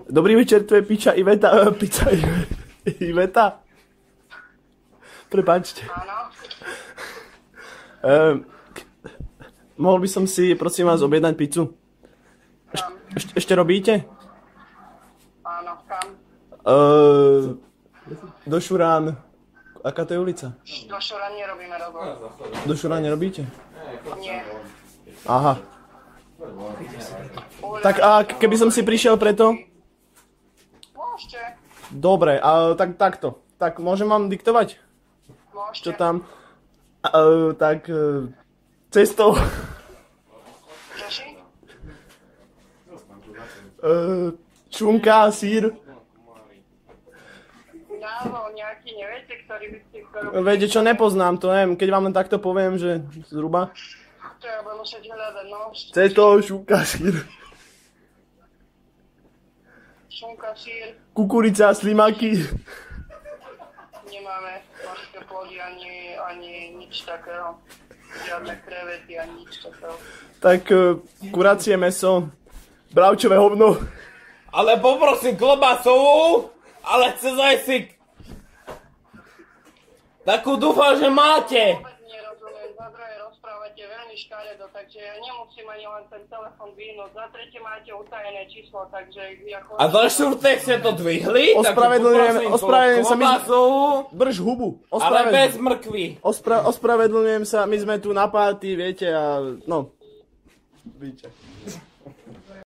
Dobrý večer, tu je piča Iveta. Pizza Iveta. Prepáčte. Mohol by som si, prosím vás, objednať pizzu? Ešte robíte? Áno, kam? Do Šurán. Aká to je ulica? Do Šurán nerobíme rozhovor. Do Šurán nerobíte? Nie. Aha. Tak a keby som si prišiel preto? Môžete. Dobre, tak takto. Tak môžem vám diktovať? Môžete. Čo tam? Tak cestou. Čoši? Šunka, sír. Názov nejaký, neviete, ktorý by ste... Viete čo, nepoznám to, neviem, keď vám len takto poviem, že zhruba. To ja budem musieť hľadať, no. Cestou, šunka, sír. Šunka, sír. Kukurica, slimaky. Nemáme morské plody ani nič takého. Žiadne krevety ani nič takého. Tak kuracie mäso, bravčové hovno. Ale poprosím klobásovú, ale cez ajsik. Takú dúfam, že máte. Vôbec nerozumiem, za druhé rozprávate veľmi škaredo, takže ja nemusím ani len ten telefon vyhnúť. Za tretie máte utajené číslo, takže... A za štvrtek ste to dvihli? Ospravedlňujem sa, drž hubu. Ale bez mrkvy. Ospravedlňujem sa, my sme tu na párty, viete, a no. Víte.